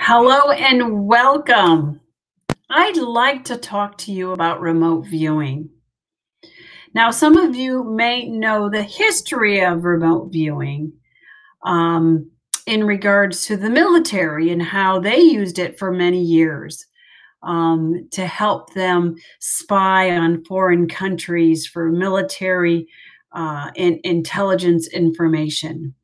Hello and welcome. I'd like to talk to you about remote viewing. Now, some of you may know the history of remote viewing in regards to the military and how they used it for many years to help them spy on foreign countries for military and intelligence information.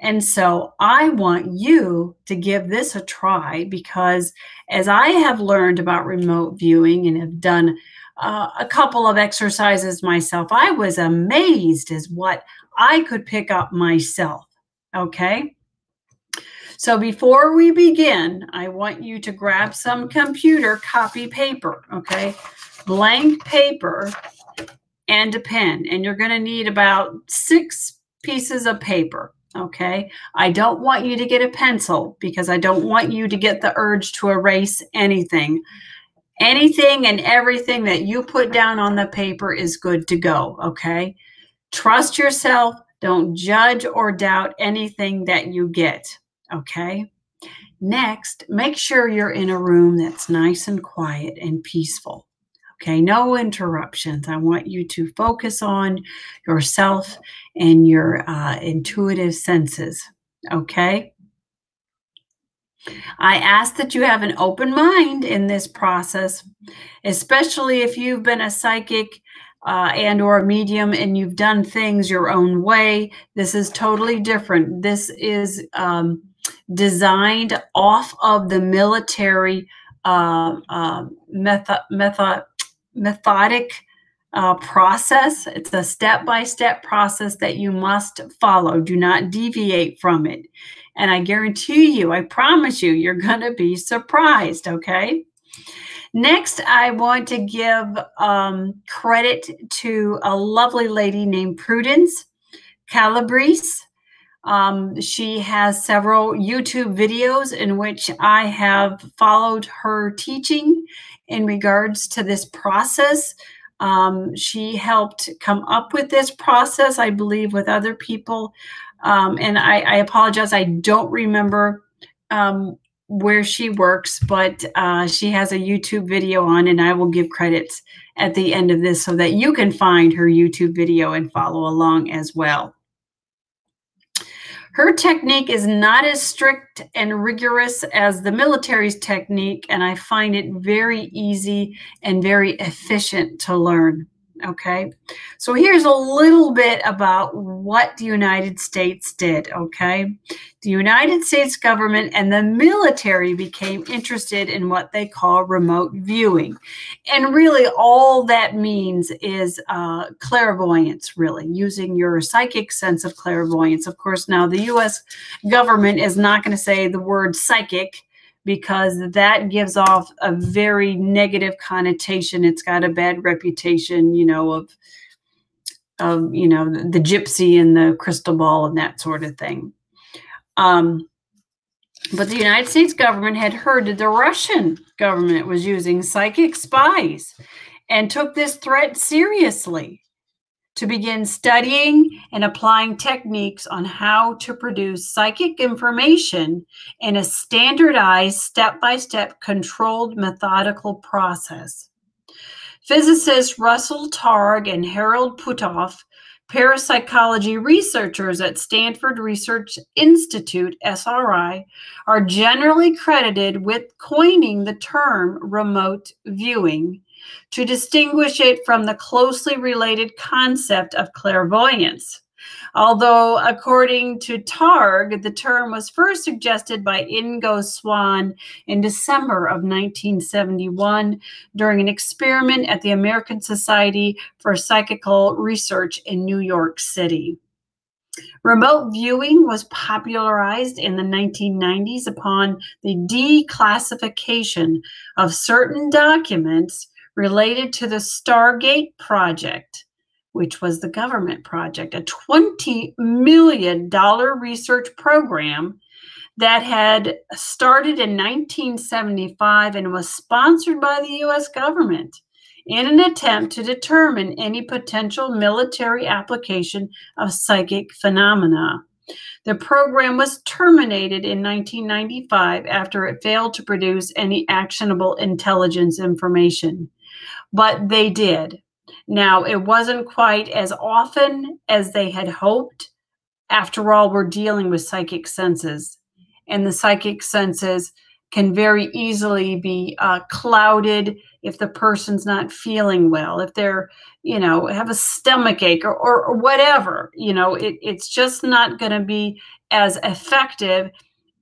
And so I want you to give this a try because as I have learned about remote viewing and have done a couple of exercises myself, I was amazed as what I could pick up myself. Okay. So before we begin, I want you to grab some computer copy paper. Okay. Blank paper and a pen. And you're going to need about 6 pieces of paper. Okay, I don't want you to get a pencil because I don't want you to get the urge to erase anything. Anything and everything that you put down on the paper is good to go, okay? Trust yourself. Don't judge or doubt anything that you get, okay? Next, make sure you're in a room that's nice and quiet and peaceful. Okay, no interruptions. I want you to focus on yourself and your intuitive senses. Okay. I ask that you have an open mind in this process, especially if you've been a psychic and or a medium and you've done things your own way. This is totally different. This is designed off of the military methodic process. It's a step-by-step process that you must follow. Do not deviate from it. And I guarantee you, I promise you, you're going to be surprised, okay? Next, I want to give credit to a lovely lady named Prudence Calabrese. She has several YouTube videos in which I have followed her teaching in regards to this process. She helped come up with this process, I believe, with other people. And I apologize, I don't remember where she works, but she has a YouTube video on, and I will give credits at the end of this so that you can find her YouTube video and follow along as well. Her technique is not as strict and rigorous as the military's technique, and I find it very easy and very efficient to learn. Okay, so here's a little bit about what the United States did. Okay, the United States government and the military became interested in what they call remote viewing. And really all that means is clairvoyance, really, using your psychic sense of clairvoyance. Of course, now the U.S. government is not going to say the word psychic, because that gives off a very negative connotation. It's got a bad reputation, you know, of you know, the gypsy and the crystal ball and that sort of thing. But the United States government had heard that the Russian government was using psychic spies and took this threat seriously to begin studying and applying techniques on how to produce psychic information in a standardized, step-by-step, controlled, methodical process. Physicists Russell Targ and Harold Puthoff, parapsychology researchers at Stanford Research Institute, SRI, are generally credited with coining the term remote viewing to distinguish it from the closely related concept of clairvoyance. Although, according to Targ, the term was first suggested by Ingo Swann in December of 1971 during an experiment at the American Society for Psychical Research in New York City. Remote viewing was popularized in the 1990s upon the declassification of certain documents related to the Stargate project, which was the government project, a $20 million research program that had started in 1975 and was sponsored by the U.S. government in an attempt to determine any potential military application of psychic phenomena. The program was terminated in 1995 after it failed to produce any actionable intelligence information. But they did. Now, it wasn't quite as often as they had hoped. After all, we're dealing with psychic senses, and the psychic senses can very easily be clouded if the person's not feeling well, if they're, have a stomach ache or whatever. It's just not going to be as effective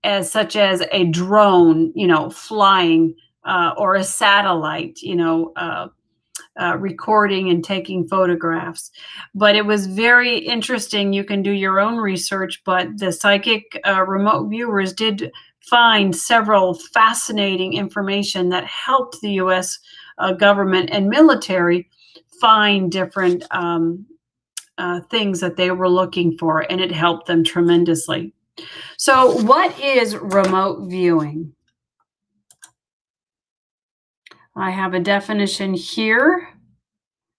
as such as a drone, flying or a satellite, recording and taking photographs. But it was very interesting. You can do your own research, but the psychic remote viewers did find several fascinating information that helped the U.S. Government and military find different things that they were looking for, and it helped them tremendously. So what is remote viewing? I have a definition here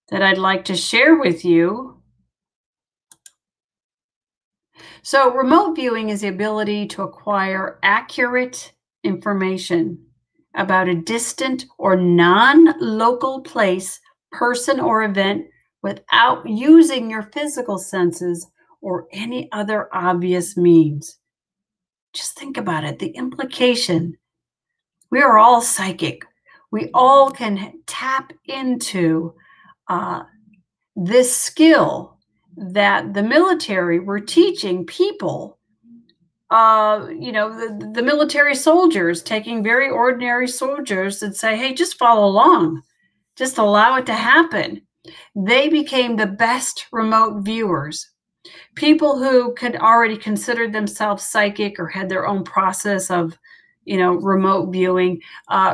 that I'd like to share with you. So remote viewing is the ability to acquire accurate information about a distant or non-local place, person, or event without using your physical senses or any other obvious means. Just think about it, the implication. We are all psychic. We all can tap into this skill that the military were teaching people, the military soldiers, taking very ordinary soldiers and say, hey, just follow along. Just allow it to happen. They became the best remote viewers. People who could already consider themselves psychic or had their own process of remote viewing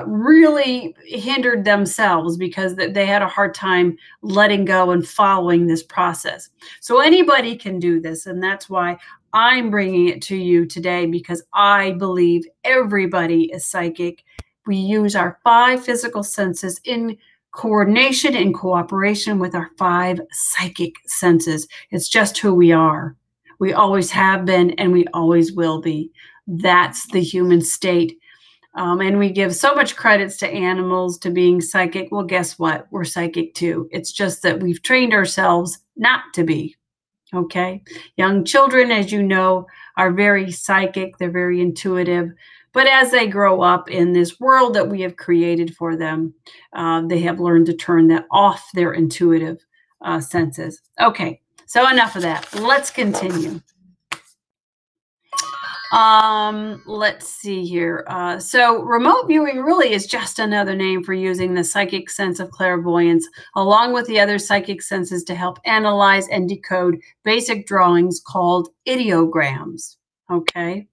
really hindered themselves because they had a hard time letting go and following this process. So anybody can do this, and that's why I'm bringing it to you today, because I believe everybody is psychic. We use our 5 physical senses in coordination and cooperation with our 5 psychic senses. It's just who we are. We always have been, and we always will be. That's the human state. And we give so much credits to animals, to being psychic. Well, guess what? We're psychic too. It's just that we've trained ourselves not to be. Okay? Young children, as you know, are very psychic. They're very intuitive. But as they grow up in this world that we have created for them, they have learned to turn that off, their intuitive senses. Okay, so enough of that. Let's continue. Let's see here. So remote viewing really is just another name for using the psychic sense of clairvoyance along with the other psychic senses to help analyze and decode basic drawings called ideograms. Okay.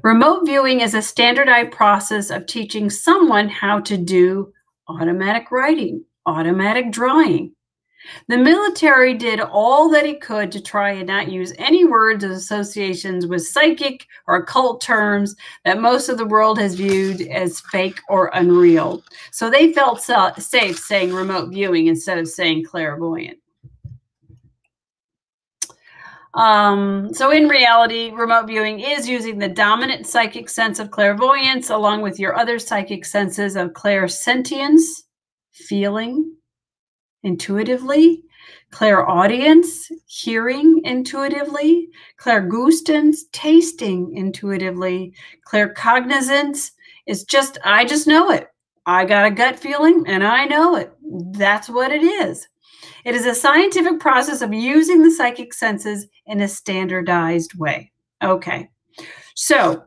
Remote viewing is a standardized process of teaching someone how to do automatic writing, automatic drawing. The military did all that it could to try and not use any words or associations with psychic or occult terms that most of the world has viewed as fake or unreal. So they felt safe saying remote viewing instead of saying clairvoyant. So in reality, remote viewing is using the dominant psychic sense of clairvoyance along with your other psychic senses of clairsentience, feeling intuitively, clairaudience, hearing intuitively, clairgustance, tasting intuitively, claircognizance is just, I just know it. I got a gut feeling and I know it. That's what it is. It is a scientific process of using the psychic senses in a standardized way. Okay, so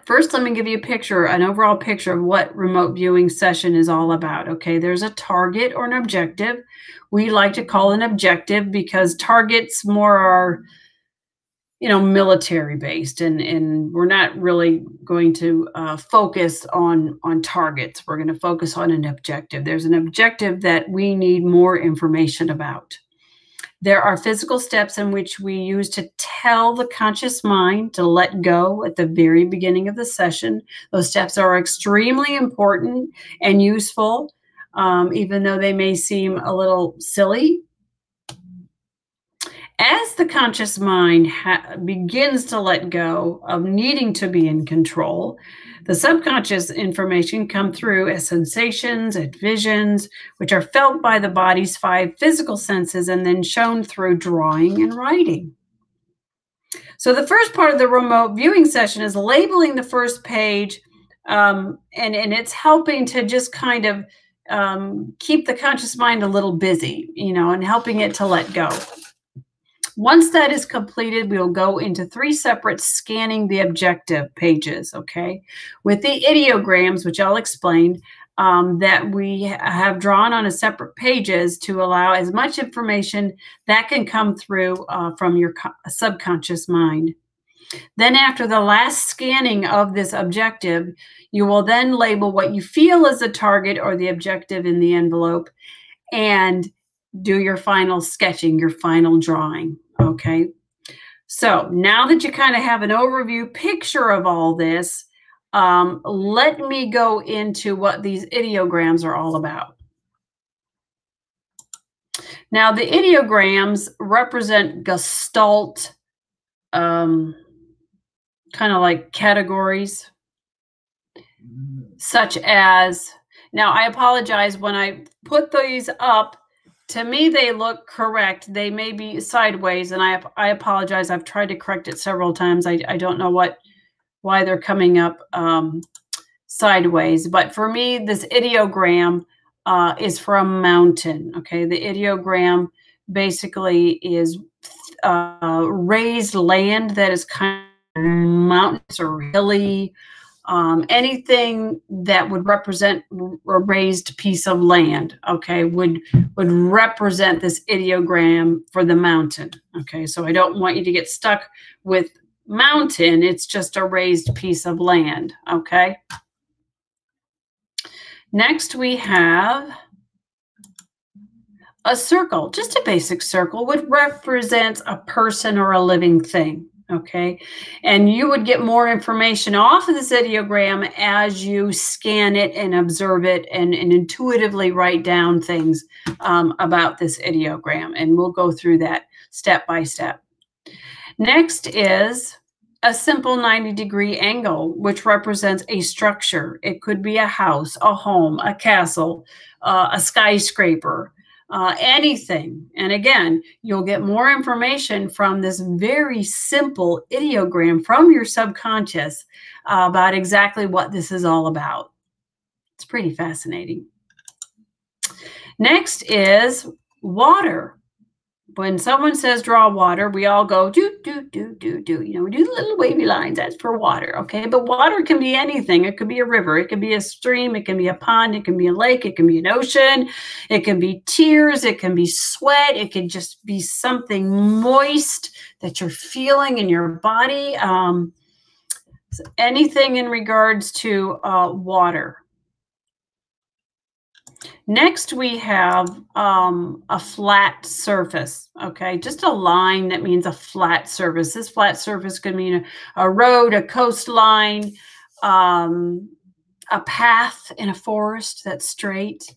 first let me give you a picture, an overall picture of what remote viewing session is all about. Okay, there's a target or an objective. We like to call an objective because targets more are, military based, and we're not really going to focus on targets. We're going to focus on an objective. There's an objective that we need more information about. There are physical steps in which we use to tell the conscious mind to let go at the very beginning of the session. Those steps are extremely important and useful, even though they may seem a little silly. As the conscious mind begins to let go of needing to be in control, the subconscious information come through as sensations and visions, which are felt by the body's 5 physical senses and then shown through drawing and writing. So the first part of the remote viewing session is labeling the first page, and it's helping to just kind of keep the conscious mind a little busy, and helping it to let go. Once that is completed, we'll go into 3 separate scanning the objective pages, okay, with the ideograms, which I'll explain, that we have drawn on a separate pages to allow as much information that can come through from your subconscious mind. Then after the last scanning of this objective, you will then label what you feel is the target or the objective in the envelope and do your final sketching, your final drawing, okay? So now that you kind of have an overview picture of all this, let me go into what these ideograms are all about. Now, the ideograms represent Gestalt, kind of like categories, such as, now I apologize, when I put these up, to me, they look correct. They may be sideways, and I apologize. I've tried to correct it several times. I don't know why they're coming up sideways. But for me, this ideogram is for a mountain, okay? The ideogram basically is raised land that is kind of mountainous or hilly, anything that would represent a raised piece of land, okay, would represent this ideogram for the mountain, okay? So I don't want you to get stuck with mountain. It's just a raised piece of land, okay? Next, we have a circle. Just a basic circle would represent a person or a living thing, okay? And you would get more information off of this ideogram as you scan it and observe it and intuitively write down things about this ideogram. And we'll go through that step by step. Next is a simple 90-degree angle, which represents a structure. It could be a house, a home, a castle, a skyscraper, anything. And again, you'll get more information from this very simple ideogram from your subconscious about exactly what this is all about. It's pretty fascinating. Next is water. When someone says draw water, we all go do, do, do, do, do. You know, we do the little wavy lines. That's for water, okay? But water can be anything. It could be a river. It can be a stream. It can be a pond. It can be a lake. It can be an ocean. It can be tears. It can be sweat. It can just be something moist that you're feeling in your body. Anything in regards to water. Next, we have a flat surface, okay? Just a line that means a flat surface. This flat surface could mean a road, a coastline, a path in a forest that's straight.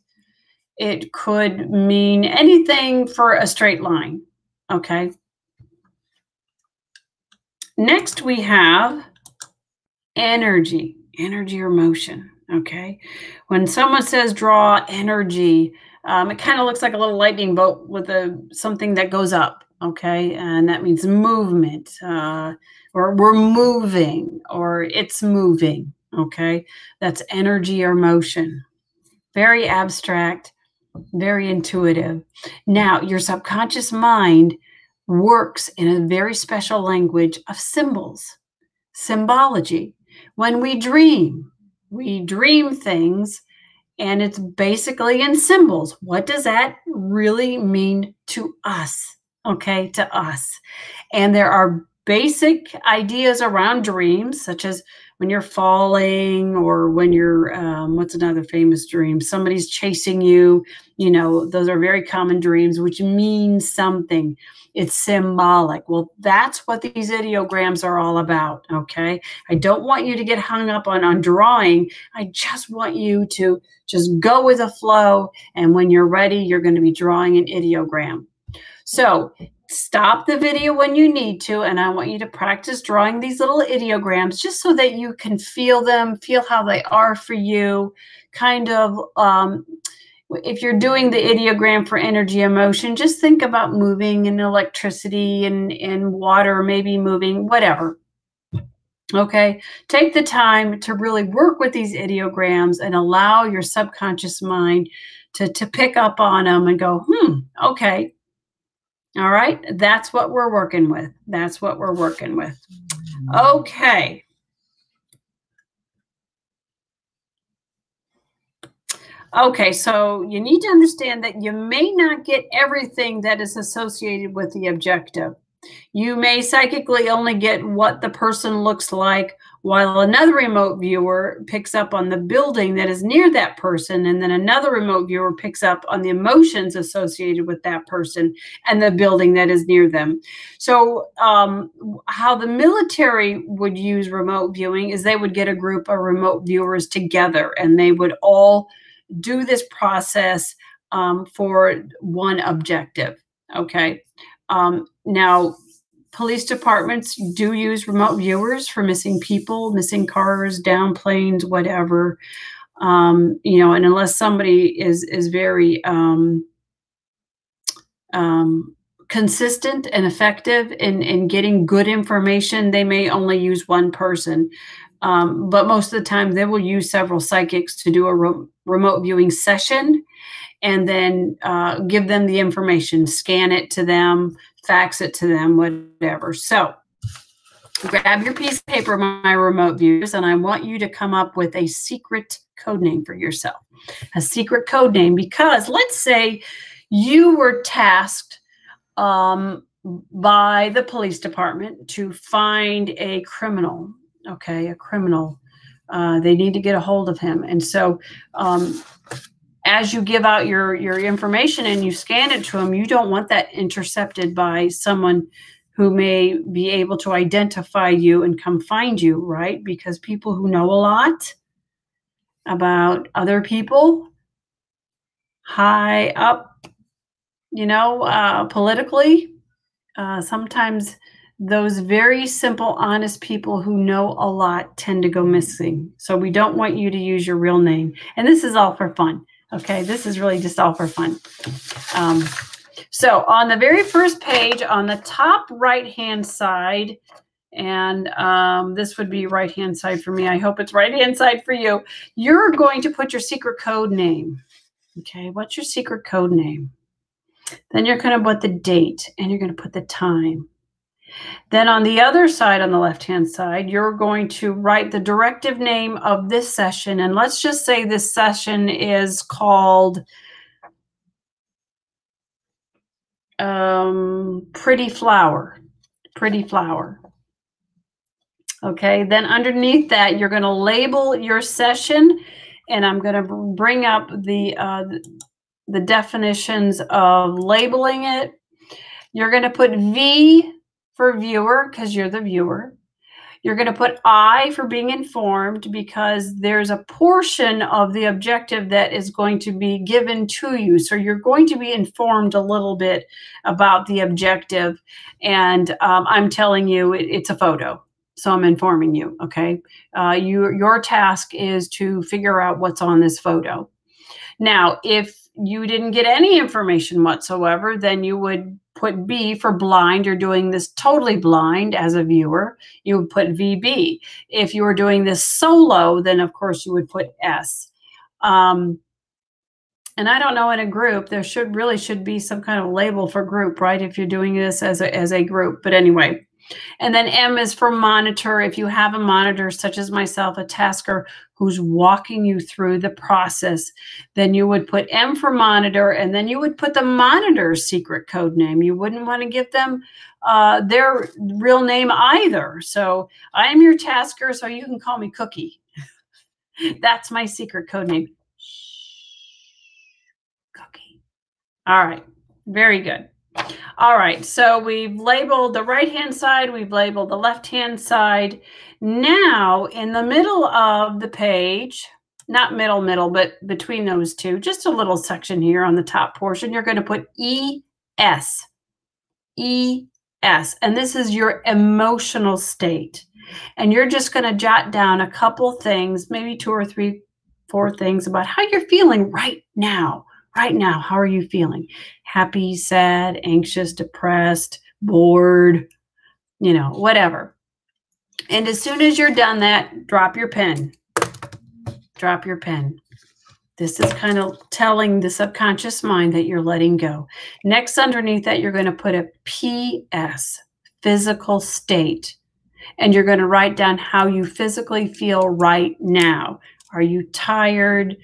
It could mean anything for a straight line, okay? Next, we have energy or motion. Okay, when someone says draw energy, it kind of looks like a little lightning bolt with something that goes up. Okay, and that means movement, or we're moving, or it's moving. Okay, that's energy or motion. Very abstract, very intuitive. Now, your subconscious mind works in a very special language of symbols, symbology. When we dream things, and it's basically in symbols. What does that really mean to us? Okay, to us. And there are basic ideas around dreams, such as when you're falling, or when you're, what's another famous dream? Somebody's chasing you. You know, those are very common dreams, which means something. It's symbolic. Well, that's what these ideograms are all about, okay? I don't want you to get hung up on drawing. I just want you to just go with the flow, and when you're ready, you're going to be drawing an ideogram. So Stop the video when you need to, and I want you to practice drawing these little ideograms just so that you can feel them, feel how they are for you, kind of if you're doing the ideogram for energy emotion, just think about moving and electricity and water, maybe moving, whatever. Okay, take the time to really work with these ideograms and allow your subconscious mind to pick up on them and go, okay. All right, that's what we're working with. That's what we're working with. Okay. Okay, so you need to understand that you may not get everything that is associated with the objective. You may psychically only get what the person looks like, while another remote viewer picks up on the building that is near that person, and then another remote viewer picks up on the emotions associated with that person and the building that is near them. So how the military would use remote viewing is they would get a group of remote viewers together, and they would all do this process for one objective. Okay. Now, police departments do use remote viewers for missing people, missing cars, down planes, whatever. And unless somebody is very consistent and effective in getting good information, they may only use one person. But most of the time, they will use several psychics to do a remote viewing session, and then give them the information, scan it to them, fax it to them, whatever. So grab your piece of paper, my remote viewers, and I want you to come up with a secret code name for yourself. A secret code name, because let's say you were tasked by the police department to find a criminal. Okay, a criminal. They need to get a hold of him. And so as you give out your information and you scan it to them, you don't want that intercepted by someone who may be able to identify you and come find you, right? Because people who know a lot about other people high up, politically, sometimes those very simple, honest people who know a lot tend to go missing. So we don't want you to use your real name. And this is all for fun. Okay, this is really just all for fun. So on the very first page, on the top right-hand side, and this would be right-hand side for me. I hope it's right-hand side for you. You're going to put your secret code name. Okay, what's your secret code name? Then you're going to put the date, and you're going to put the time. Then on the other side, on the left-hand side, you're going to write the directive name of this session. And let's just say this session is called Pretty Flower. Pretty Flower. Okay, then underneath that, you're going to label your session. And I'm going to bring up the definitions of labeling it. You're going to put V for viewer, because you're the viewer. You're going to put I for being informed, because there's a portion of the objective that is going to be given to you. So you're going to be informed a little bit about the objective. And I'm telling you, it's a photo. So I'm informing you, okay? Your task is to figure out what's on this photo. Now, if you didn't get any information whatsoever, then you would put B for blind. You're doing this totally blind as a viewer. You would put VB. If you were doing this solo, then of course you would put S. And I don't know, in a group, there should be some kind of label for group, right? If you're doing this as a group, but anyway. And then M is for monitor. If you have a monitor, such as myself, a tasker who's walking you through the process, then you would put M for monitor, and then you would put the monitor's secret code name. You wouldn't want to give them their real name either. So I am your tasker, so you can call me Cookie. That's my secret code name. Cookie. All right. Very good. All right, so we've labeled the right-hand side, we've labeled the left-hand side. Now, in the middle of the page, not middle, but between those two, just a little section here on the top portion, you're going to put ES. E-S. And this is your emotional state. And you're just going to jot down a couple things, maybe 2 or 3, 4 things about how you're feeling right now. Right now, how are you feeling? Happy, sad, anxious, depressed, bored, whatever. And as soon as you're done that, drop your pen. Drop your pen. This is kind of telling the subconscious mind that you're letting go. Next, underneath that, you're going to put a PS, physical state. And you're going to write down how you physically feel right now. Are you tired?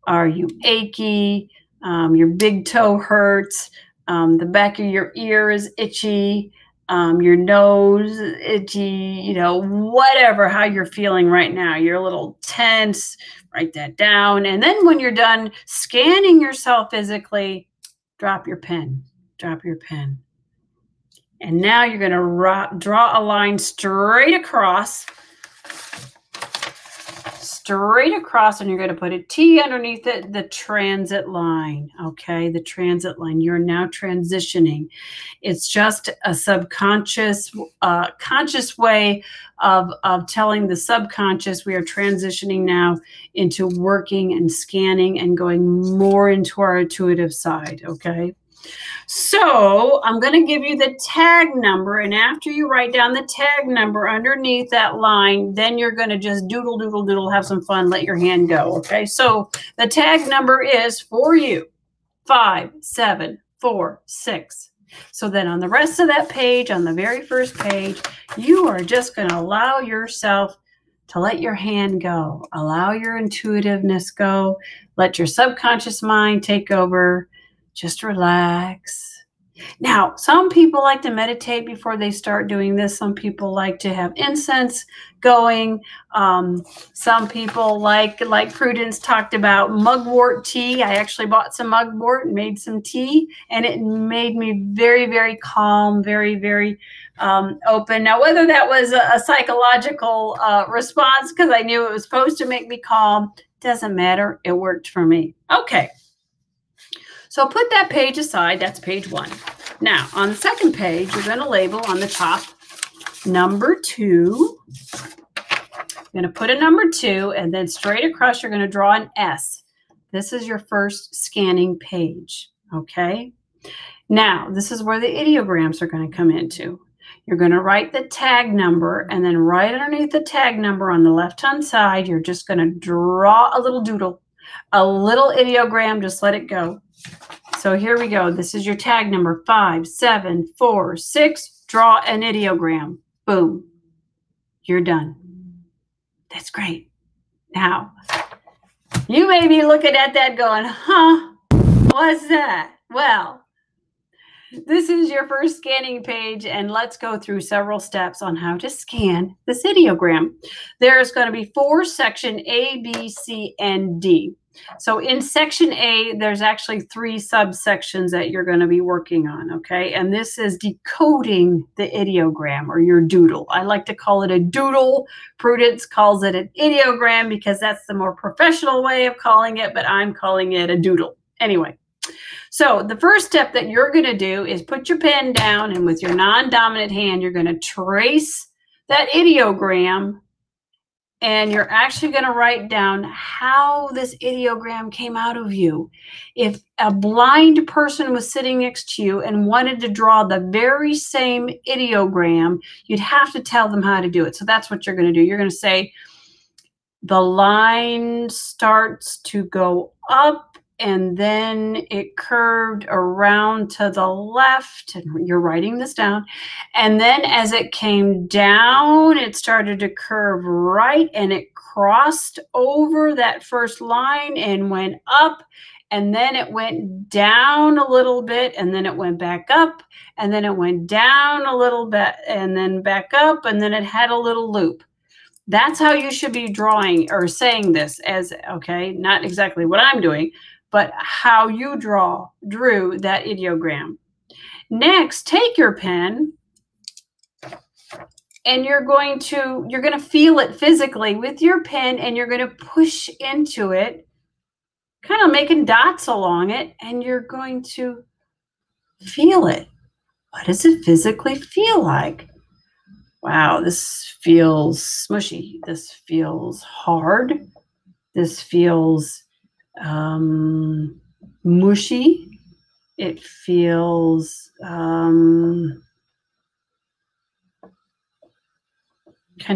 Are you achy? Your big toe hurts. The back of your ear is itchy. Your nose itchy, whatever, how you're feeling right now. You're a little tense. Write that down. And then when you're done scanning yourself physically, drop your pen. Drop your pen. And now you're going to draw a line straight across, and you're going to put a T underneath it, the transit line, okay? The transit line. You're now transitioning. It's just a subconscious, conscious way of telling the subconscious we are transitioning now into working and scanning and going more into our intuitive side, okay? So I'm going to give you the tag number, and after you write down the tag number underneath that line, then you're going to just doodle, doodle, doodle, have some fun, let your hand go, okay? So the tag number is for you, 5746. So then on the rest of that page, on the very first page, you are just going to allow yourself to let your hand go, allow your intuitiveness go, let your subconscious mind take over. Just relax. Now, some people like to meditate before they start doing this. Some people like to have incense going. Some people like Prudence talked about mugwort tea. I actually bought some mugwort and made some tea, and it made me very, very calm, very, very open. Now, whether that was a psychological response because I knew it was supposed to make me calm, doesn't matter. It worked for me. Okay. So put that page aside. That's page 1. Now, on the second page, you're going to label on the top number 2. You're going to put a number 2, and then straight across, you're going to draw an S. This is your first scanning page, okay? Now, this is where the ideograms are going to come into. You're going to write the tag number, and then right underneath the tag number on the left-hand side, you're just going to draw a little doodle, a little ideogram. Just let it go. So here we go. This is your tag number, 5746. Draw an ideogram. Boom. You're done. That's great. Now, you may be looking at that going, huh? What's that? Well, this is your first scanning page, and let's go through several steps on how to scan this ideogram. There's going to be 4 sections, A, B, C, and D. So in section A, there's actually 3 subsections that you're going to be working on, okay? And this is decoding the ideogram or your doodle. I like to call it a doodle. Prudence calls it an ideogram because that's the more professional way of calling it, but I'm calling it a doodle. Anyway, so the first step that you're going to do is put your pen down, and with your non-dominant hand, you're going to trace that ideogram. And you're actually going to write down how this ideogram came out of you. If a blind person was sitting next to you and wanted to draw the very same ideogram, you'd have to tell them how to do it. So that's what you're going to do. You're going to say, the line starts to go up, and then it curved around to the left, and you're writing this down. And then as it came down, it started to curve right, and it crossed over that first line and went up, and then it went down a little bit, and then it went back up, and then it went down a little bit, and then back up, and then it had a little loop. That's how you should be drawing or saying this as, okay, not exactly what I'm doing, but how you drew that ideogram. Next, take your pen, and you're going to feel it physically with your pen, and you're going to push into it, kind of making dots along it, and you're going to feel it. What does it physically feel like? Wow, this feels smushy. This feels hard. This feels mushy. It feels kind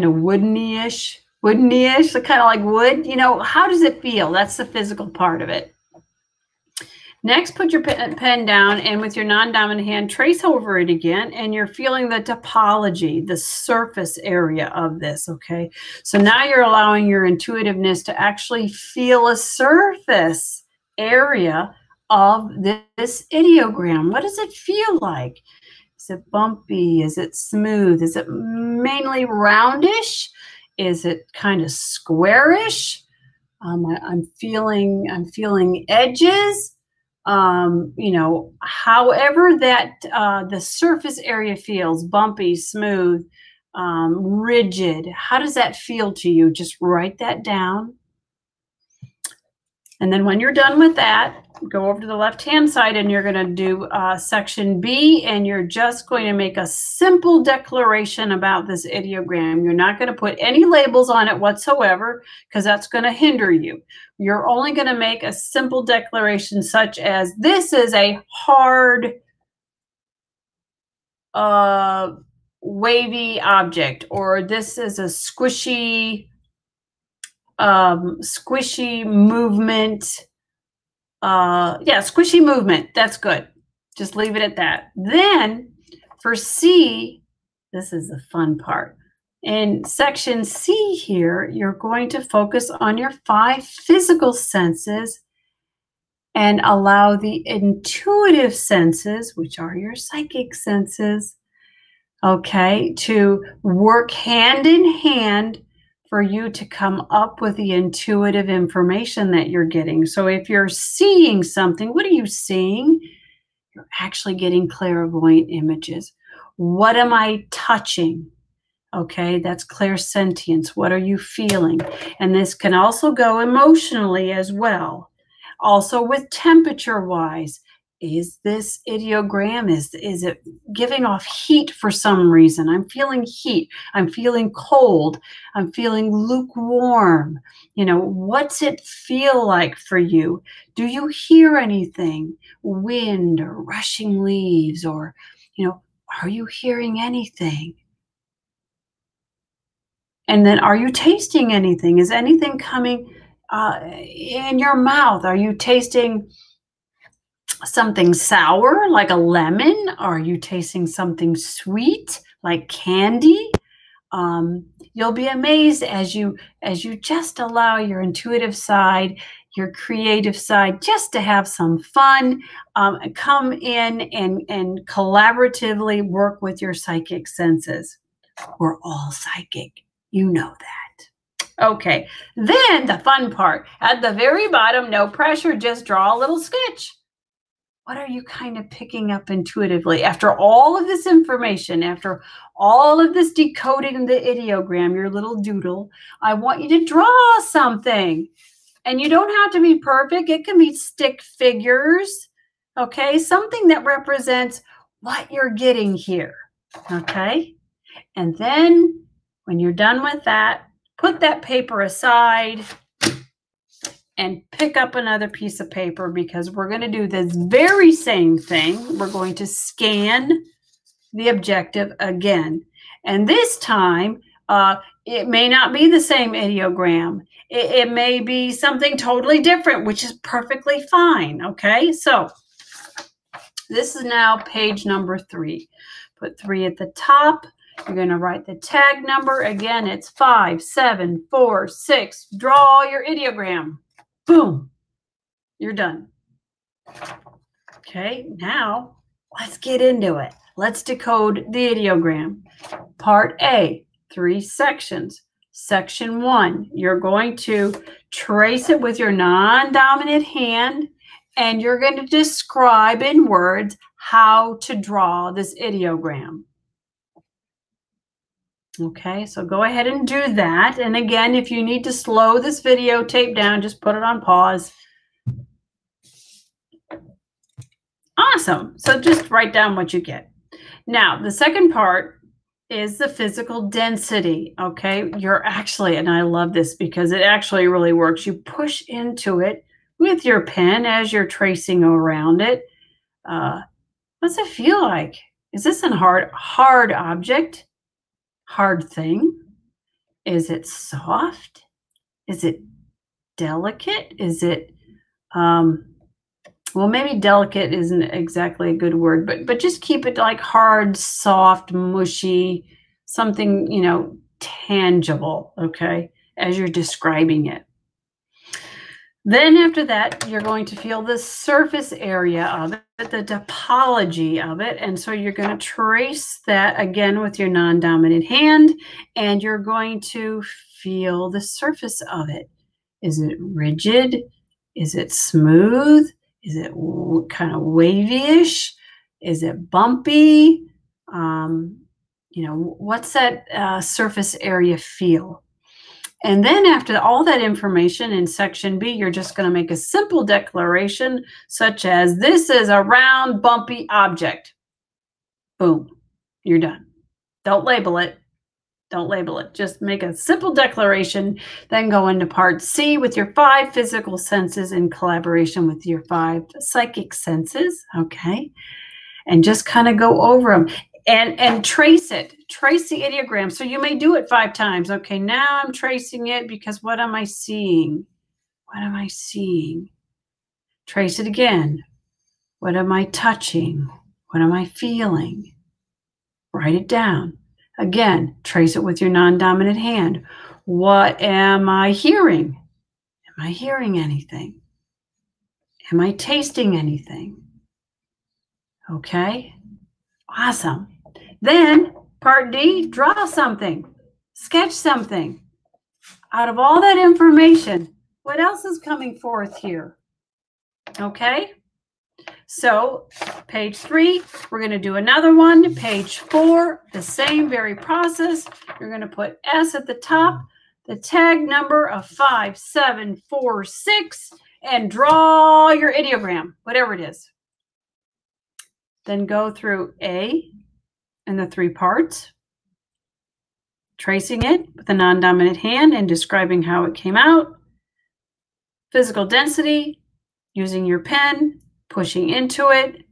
of woodeny-ish, kind of like wood. You know, how does it feel? That's the physical part of it. Next, put your pen down and with your non-dominant hand, trace over it again, and you're feeling the topology, the surface area of this, okay? So now you're allowing your intuitiveness to actually feel a surface area of this ideogram. What does it feel like? Is it bumpy? Is it smooth? Is it mainly roundish? Is it kind of squarish? I'm feeling edges. You know, however that the surface area feels, bumpy, smooth, rigid. How does that feel to you? Just write that down. And then when you're done with that, go over to the left-hand side and you're going to do section B, and you're just going to make a simple declaration about this ideogram. You're not going to put any labels on it whatsoever because that's going to hinder you. You're only going to make a simple declaration such as, this is a hard, wavy object, or this is a squishy movement. Yeah, squishy movement. That's good. Just leave it at that. Then for C, this is the fun part. In section C here, you're going to focus on your 5 physical senses and allow the intuitive senses, which are your psychic senses, okay, to work hand in hand for you to come up with the intuitive information that you're getting. So if you're seeing something, what are you seeing? You're actually getting clairvoyant images. What am I touching? Okay, that's clairsentience. What are you feeling? And this can also go emotionally as well. Also with temperature-wise, is this ideogram, is it giving off heat for some reason? I'm feeling heat. I'm feeling cold. I'm feeling lukewarm. You know, what's it feel like for you? Do you hear anything? Wind or rushing leaves, or, you know, are you hearing anything? And then are you tasting anything? Is anything coming in your mouth? Are you tasting something sour like a lemon? Are you tasting something sweet like candy? You'll be amazed as you just allow your intuitive side, your creative side, just to have some fun, come in and collaboratively work with your psychic senses. We're all psychic. You know that. Okay, then the fun part. At the very bottom, no pressure, just draw a little sketch. What are you kind of picking up intuitively? After all of this information, after all of this decoding the ideogram, your little doodle, I want you to draw something. And you don't have to be perfect. It can be stick figures, okay? Something that represents what you're getting here, okay? And then when you're done with that, put that paper aside and pick up another piece of paper, because we're going to do this very same thing. We're going to scan the objective again. And this time, it may not be the same ideogram. It may be something totally different, which is perfectly fine, okay? So this is now page number 3. Put 3 at the top. You're going to write the tag number. Again, it's 5, 7, 4, 6. Draw your ideogram. Boom. You're done. Okay, now let's get into it. Let's decode the ideogram. Part A, 3 sections. Section 1, you're going to trace it with your non-dominant hand, and you're going to describe in words how to draw this ideogram. Okay, so go ahead and do that. And again, if you need to slow this videotape down, just put it on pause. Awesome. So just write down what you get. Now, the second part is the physical density, okay? You're actually, and I love this because it actually really works. You push into it with your pen as you're tracing around it. What's it feel like? Is this a hard object? Hard thing? Is it soft? Is it delicate? Is it, well, maybe delicate isn't exactly a good word, but just keep it like hard, soft, mushy, something, you know, tangible, okay, as you're describing it. Then after that, you're going to feel the surface area of it, the topology of it. And so you're going to trace that again with your non-dominant hand, and you're going to feel the surface of it. Is it rigid? Is it smooth? Is it kind of wavy-ish? Is it bumpy? You know, what's that surface area feel? And then after all that information in section B, you're just going to make a simple declaration such as, this is a round, bumpy object. Boom, you're done. Don't label it. Don't label it. Just make a simple declaration, then go into part C with your 5 physical senses in collaboration with your 5 psychic senses, okay? And just kind of go over them. And trace it. Trace the ideogram. So you may do it 5 times. Okay, now I'm tracing it because what am I seeing? What am I seeing? Trace it again. What am I touching? What am I feeling? Write it down. Again, trace it with your non-dominant hand. What am I hearing? Am I hearing anything? Am I tasting anything? Okay, awesome. Then part D, draw something, sketch something. Out of all that information, what else is coming forth here? Okay, so page 3, we're going to do another one. Page 4, the same very process. You're going to put S at the top, the tag number of 5, 7, 4, 6, and draw your ideogram, whatever it is. Then go through A and the 3 parts, tracing it with a non-dominant hand and describing how it came out. Physical density, using your pen, pushing into it,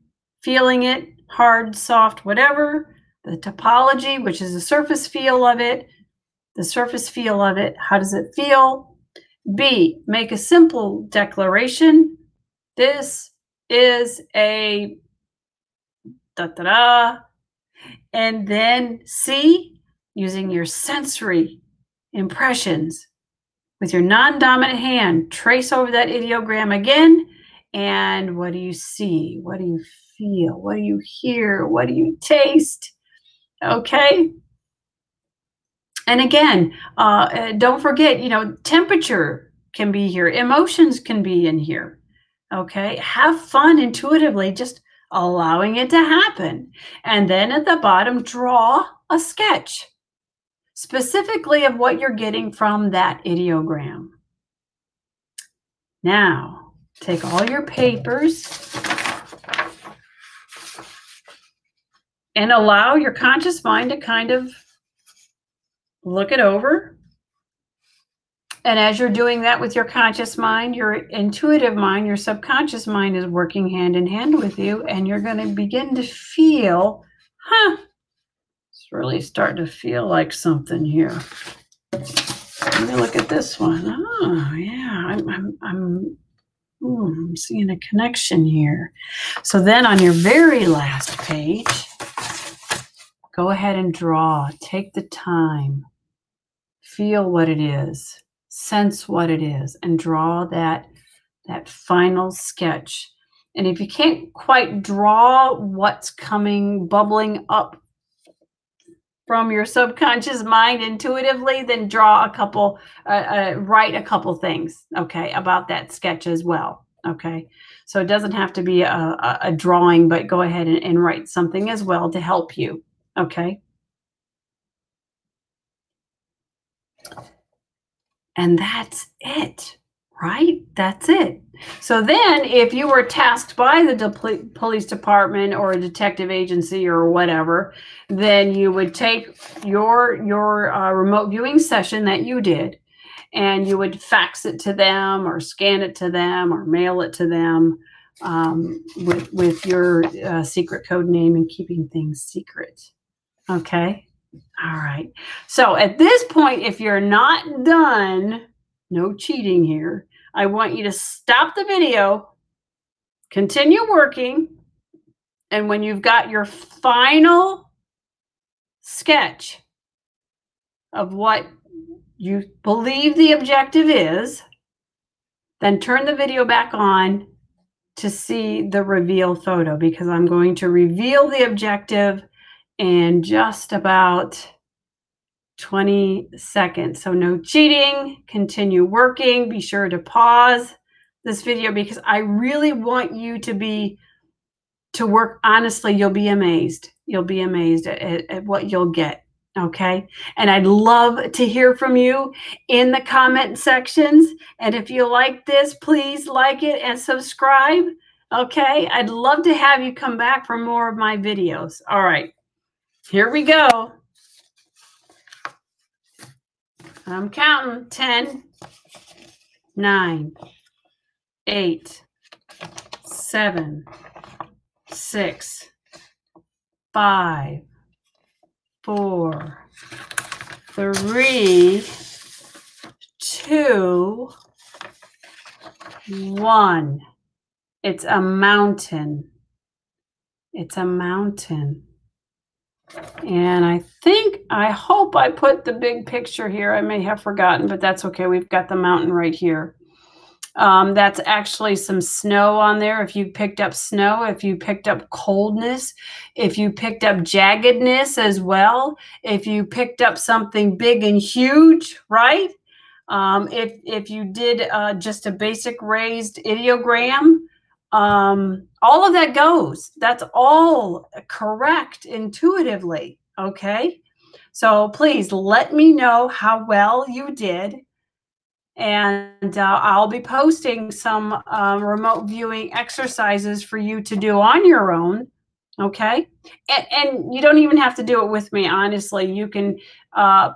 feeling it, hard, soft, whatever. The topology, which is the surface feel of it. The surface feel of it, how does it feel? B, make a simple declaration. This is a da-da-da. And then C, using your sensory impressions with your non-dominant hand, trace over that ideogram again. And what do you see? What do you feel? What do you hear? What do you taste? Okay. And again, don't forget, you know, temperature can be here. Emotions can be in here. Okay. Have fun intuitively, just allowing it to happen. And then at the bottom, draw a sketch specifically of what you're getting from that ideogram. Now, take all your papers and allow your conscious mind to kind of look it over. And as you're doing that with your conscious mind, your intuitive mind, your subconscious mind is working hand in hand with you, and you're going to begin to feel, it's really starting to feel like something here. Let me look at this one. Oh, yeah, I'm seeing a connection here. So then on your very last page, go ahead and draw. Take the time. Feel what it is. Sense what it is. And draw that final sketch. And if you can't quite draw what's coming, bubbling up from your subconscious mind intuitively, then draw a couple, write a couple things, okay, about that sketch as well, okay? So it doesn't have to be a drawing, but go ahead and write something as well to help you, okay? And that's it right? That's it. So then if you were tasked by the police department or a detective agency or whatever, then you would take your remote viewing session that you did, and you would fax it to them or scan it to them or mail it to them with your secret code name and keeping things secret. Okay? All right. So at this point, if you're not done, no cheating here, I want you to stop the video, continue working, and when you've got your final sketch of what you believe the objective is, then turn the video back on to see the reveal photo, because I'm going to reveal the objective in just about 20 seconds. So no cheating, continue working. Be sure to pause this video because I really want you to work honestly. You'll be amazed. You'll be amazed at what you'll get. Okay. And I'd love to hear from you in the comment sections. And if you like this, please like it and subscribe. Okay. I'd love to have you come back for more of my videos. All right. Here we go. I'm counting 10, 9, 8, 7, 6, 5, 4, 3, 2, 1. It's a mountain. It's a mountain. And I hope I put the big picture here. I may have forgotten, but that's okay. We've got the mountain right here. That's actually some snow on there. If you picked up snow, if you picked up coldness, if you picked up jaggedness as well, if you picked up something big and huge, right? If you did just a basic raised ideogram, all of that goes. That's all correct intuitively. Okay. So please let me know how well you did. And I'll be posting some remote viewing exercises for you to do on your own. Okay. And you don't even have to do it with me. Honestly, you can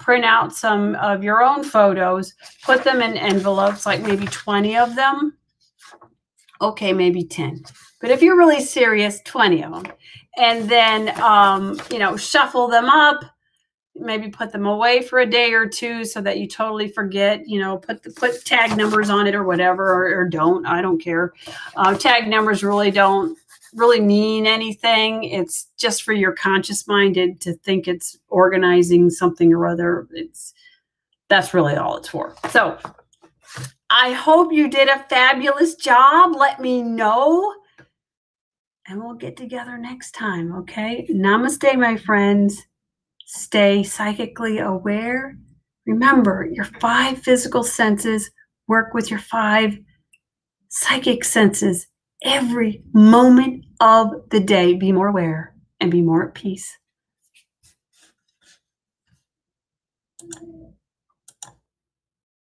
print out some of your own photos, put them in envelopes, like maybe 20 of them. Okay, maybe 10. But if you're really serious, 20 of them. And then, shuffle them up, maybe put them away for a day or two so that you totally forget, put tag numbers on it or whatever, or don't. I don't care. Tag numbers really don't mean anything. It's just for your conscious mind to think it's organizing something or other. That's really all it's for. So I hope you did a fabulous job. Let me know. And we'll get together next time, okay? Namaste, my friends. Stay psychically aware. Remember, your 5 physical senses work with your 5 psychic senses every moment of the day. Be more aware and be more at peace.